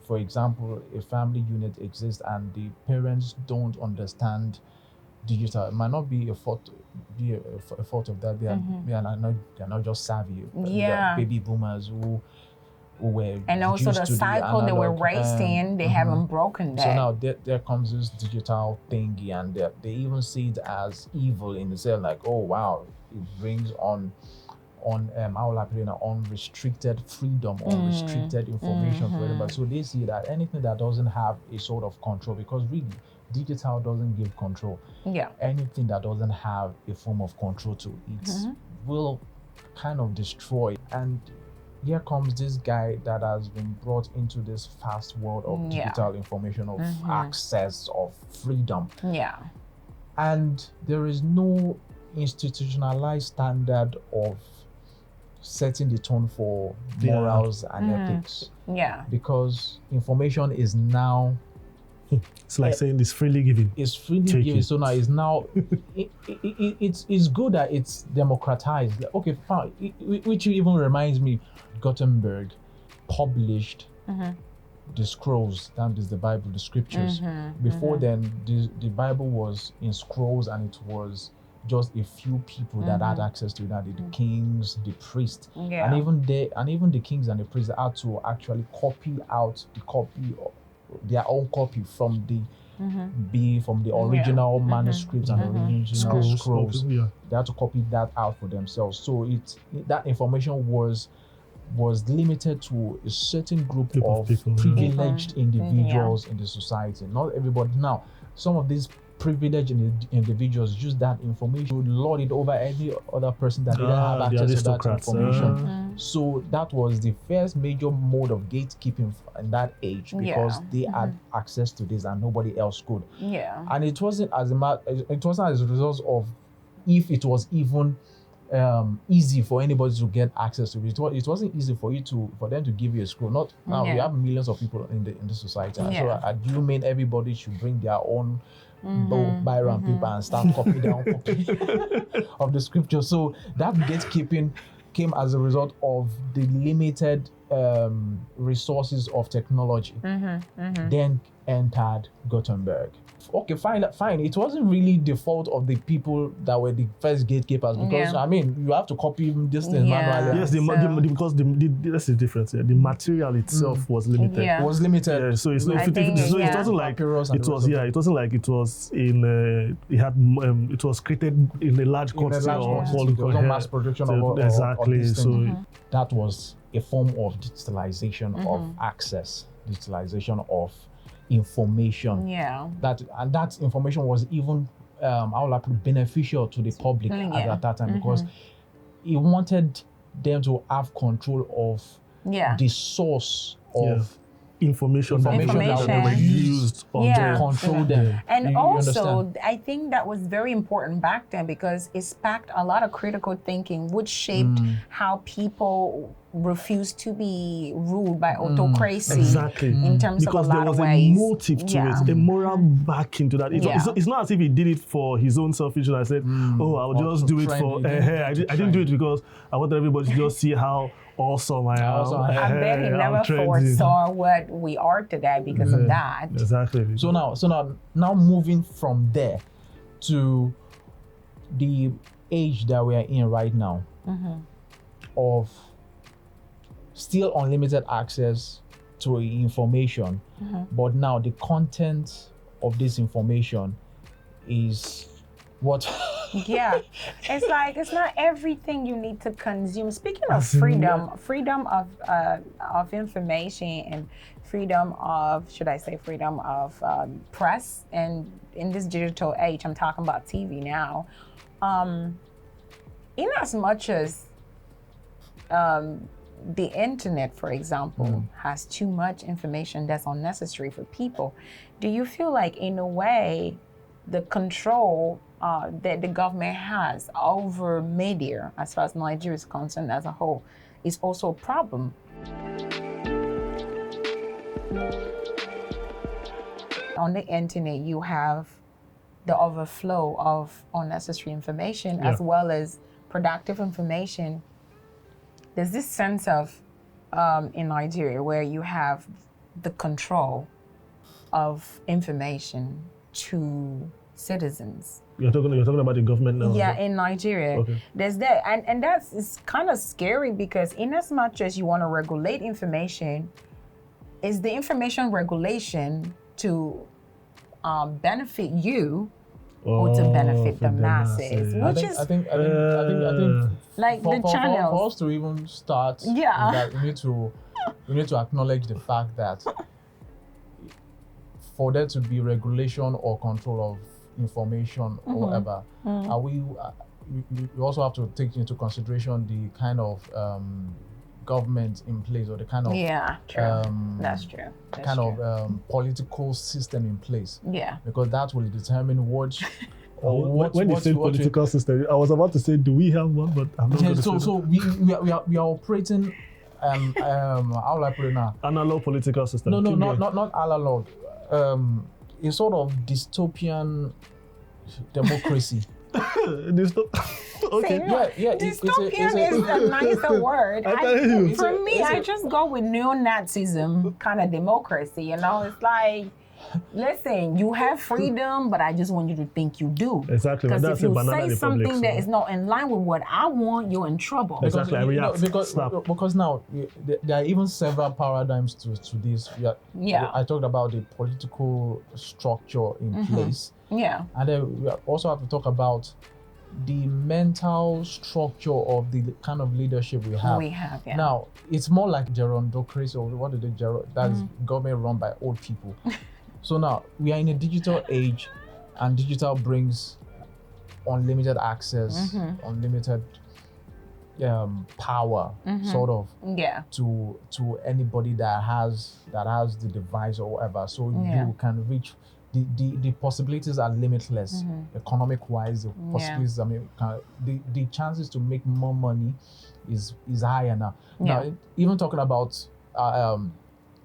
for example, a family unit exists and the parents don't understand digital, it might not be a fault of that. They're not just savvy. Yeah. The baby boomers who were and also used the to cycle they were analog, raised in, they haven't broken that. So now there comes this digital thingy, and they even see it as evil in the sense like, oh wow, it brings on how will I put it, unrestricted freedom, unrestricted information for everybody. So they see that anything that doesn't have a sort of control, because really digital doesn't give control. Yeah. Anything that doesn't have a form of control to it will kind of destroy. And here comes this guy that has been brought into this fast world of digital information, of access, of freedom. Yeah. And there is no institutionalized standard of setting the tone for morals and ethics. Yeah. Because information is now, it's like saying it's freely given. It's freely given. So now it's good that it's democratized. Okay, fine. Which even reminds me, Gutenberg published the scrolls, that is the Bible, the scriptures. Before then, the Bible was in scrolls, and it was just a few people that had access to that, the kings, the priests, and even the kings and the priests had to actually copy out their own copy from the original manuscripts and original scrolls. They had to copy that out for themselves. So that information was limited to a certain group of people, privileged individuals in the society. Not everybody. Now, some of these privileged individuals use that information to lord it over any other person that didn't have access to that information. So that was the first major mode of gatekeeping in that age, because they had access to this and nobody else could. Yeah. And it wasn't as a result of if it was even easy for anybody to get access to it. It wasn't easy for them to give you a scroll. Not now. We have millions of people in the society. So do you mean everybody should bring their own biro and paper and start copy of the scripture? So that gatekeeping came as a result of the limited resources of technology. Then entered Gutenberg. Okay, fine. It wasn't really the fault of the people that were the first gatekeepers, because I mean, you have to copy this thing manually. Yes, because that's the difference. The material itself was limited. It was limited. Yeah, so it wasn't like it wasn't like it was in it was created in a large quantity. No mass production of exactly. So that was a form of digitalization of access, digitalization of information. That information was even beneficial to the public at that time, because he wanted them to have control of the source of information that they were used to control them. And also, I think that was very important back then, because it sparked a lot of critical thinking, which shaped how people refused to be ruled by autocracy in terms of a lot of ways. Because there was a motive to it, a moral backing to that. It's not as if he did it for his own selfishness. I said, I'll just do it for I didn't do it because I wanted everybody to just see how awesome I am. I bet he never foresaw what we are today because of that. Exactly. So now moving from there to the age that we are in right now, of still unlimited access to information, but now the content of this information is what it's like it's not everything you need to consume. Speaking of freedom of information and freedom of press, and in this digital age, I'm talking about TV now, in as much as the internet, for example, has too much information that's unnecessary for people, do you feel like in a way the control that the government has over media, as far as Nigeria is concerned as a whole, is also a problem? On the internet, you have the overflow of unnecessary information as well as productive information. There's this sense of, in Nigeria, where you have the control of information to citizens. You're talking about the government now? Yeah, in Nigeria. Okay. There's that. And that's kind of scary because in as much as you want to regulate information, is the information regulation to benefit you or to benefit the masses? Which I think like for channels. us to even start, Yeah. that we need to acknowledge the fact that for there to be regulation or control of information or whatever, you also have to take into consideration the kind of government in place or the kind of That's true. political system in place. Yeah. Because that will determine what when you say political system, I was about to say, do we have one? But I'm not going to say so we are operating how will I put it now? Analog political system. No, not analog. A sort of dystopian democracy. Okay. Dystopian is a nicer word. For me, I just go with neo-Nazism kind of democracy. It's like, listen, you have freedom, but I just want you to think you do. Exactly. Because if you say something republic, that is not in line with what I want, you're in trouble. Exactly. Because now there are even several paradigms to this. I talked about the political structure in place. Yeah. And then we also have to talk about the mental structure of the kind of leadership we have. Yeah. Now, it's more like gerontocracy, or what is it? That's government run by old people. So now, we are in a digital age, and digital brings unlimited access, unlimited power, sort of, to anybody that has the device or whatever. So you can reach. The possibilities are limitless, economic-wise. The possibilities, the chances to make more money is higher now. Now, even talking about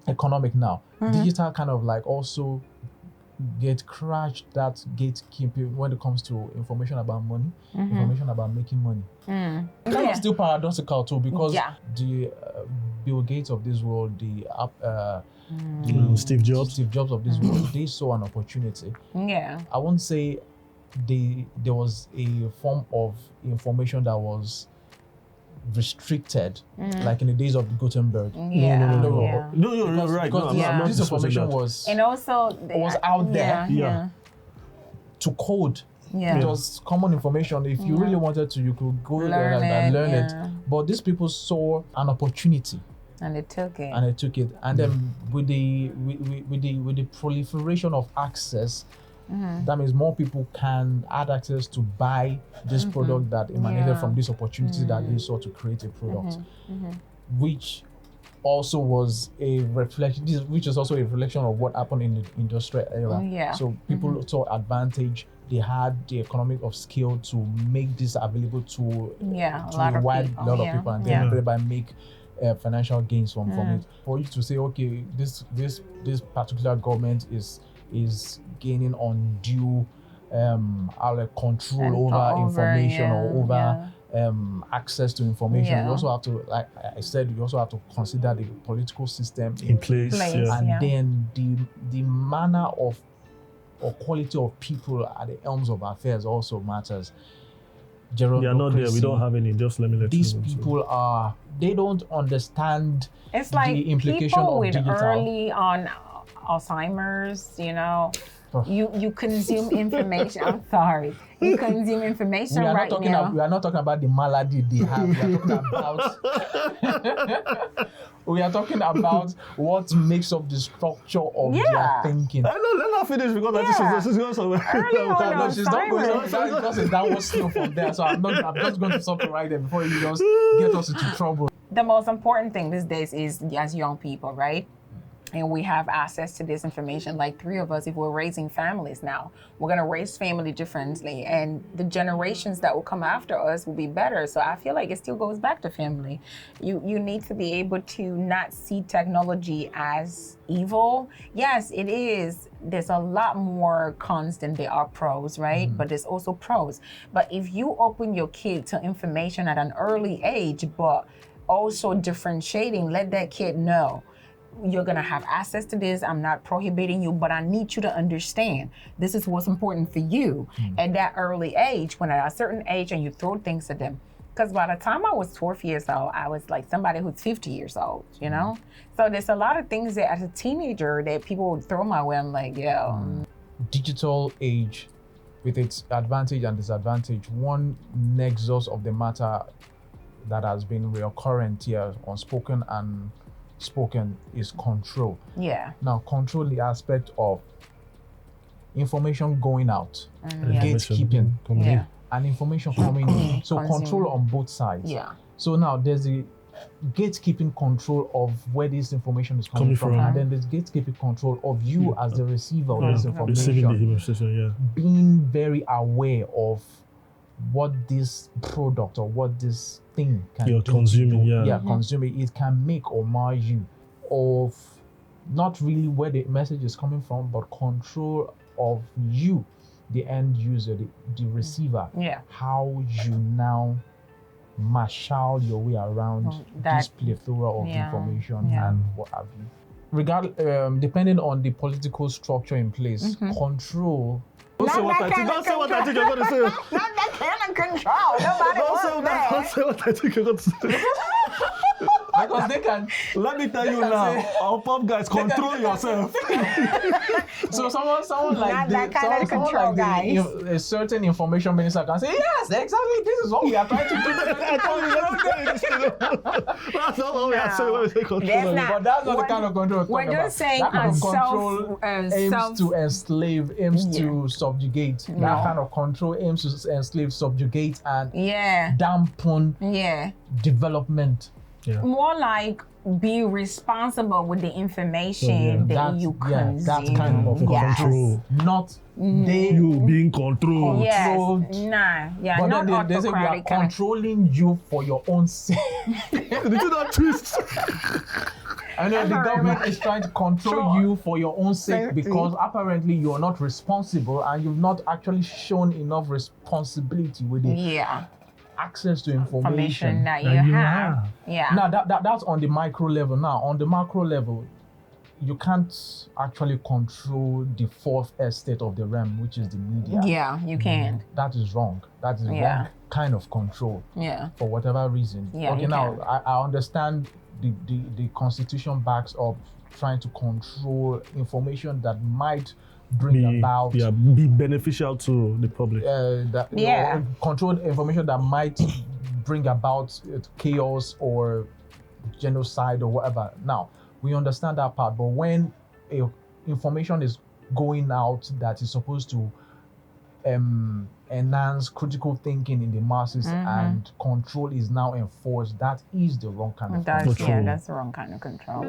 economic now, digital kind of like also crashed that gatekeeping when it comes to information about money, information about making money. Kind of still paradoxical too, because the Bill Gates of this world, the Steve Jobs of this world, they saw an opportunity. Yeah. I won't say there was a form of information that was restricted, like in the days of Gutenberg. No, you're right. This information was out there to code. Yeah. It was common information. If you really wanted to, you could go there and learn it. But these people saw an opportunity. And they took it. And then with the proliferation of access, that means more people can add access to buy this product that emanated from this opportunity that they saw to create a product, which also was a reflection. Which is also a reflection of what happened in the industrial era. So people saw advantage. They had the economic of skill to make this available to a wide lot of people, and then thereby make financial gains from it. For you to say, okay, this particular government is gaining undue control over information or over access to information. You also have to, like I said, you also have to consider the political system in place. And then the manner of or quality of people at the helms of affairs also matters. They are not there. We don't have any. Just let me let these people they don't understand it's like the implication people of with digital. Early on Alzheimer's, you consume information. I'm sorry. You consume information we are right not talking now. We are not talking about the malady they have. We are talking about what makes up the structure of their thinking. Let her finish because I think she's going somewhere. No, she's not going somewhere. Because it's downward slope from there. So I'm just going to stop right there before you just get us into trouble. The most important thing these days is, as young people, right? And we have access to this information. Like 3 of us, if we're raising families now, we're going to raise family differently. And the generations that will come after us will be better. So I feel like it still goes back to family. You need to be able to not see technology as evil. Yes, it is. There's a lot more cons than there are pros, right? But there's also pros. But if you open your kid to information at an early age, but also differentiating, let that kid know you're going to have access to this. I'm not prohibiting you, but I need you to understand this is what's important for you at that early age. When at a certain age and you throw things at them. Because by the time I was 12 years old, I was like somebody who's 50 years old, you know? So there's a lot of things that as a teenager that people would throw my way. I'm like, Digital age with its advantage and disadvantage, one nexus of the matter that has been recurrent here, unspoken and spoken, is control. Yeah. Now, control the aspect of information going out, gatekeeping, and information coming in. So control on both sides. Yeah. So now there's the gatekeeping control of where this information is coming from, and then there's gatekeeping control of you as the receiver of this information, being very aware of what this product or what this thing can you're do consuming, consuming. It can make or mar you, of not really where the message is coming from, but control of you, the end user, the receiver. How you now marshal your way around this plethora of information and what have you. Depending on the political structure in place, control. Don't say what I think you're going to say. Not that kind of control. Nobody wants that. Don't say what I think you're going to say. Because they can. Let me tell you now, our pop guys, control yourself. So someone like a certain information minister can say, yes, exactly. This is what we are trying to do. That's not what we are saying when we say control. But that's not the kind of control we're just saying. That kind of control aims to enslave, aims to subjugate. That kind of control aims to enslave, subjugate, and dampen development. More like be responsible with the information that you consume. That kind of control, not you being controlled. But not they say we are controlling you for your own sake. Did you not twist? I know the government is trying to control you for your own sake because apparently you are not responsible and you've not actually shown enough responsibility with it. Access to information that you have. Now that's on the micro level. Now on the macro level, you can't actually control the fourth estate of the realm, which is the media. You can. That is wrong. That is wrong kind of control. For whatever reason. Okay, now I understand the Constitution backs up trying to control information that might bring about be beneficial to the public. Control information that might bring about chaos or genocide or whatever. Now we understand that part, but when information is going out that is supposed to enhance critical thinking in the masses and control is now enforced, that is the wrong kind of control. That's the wrong kind of control.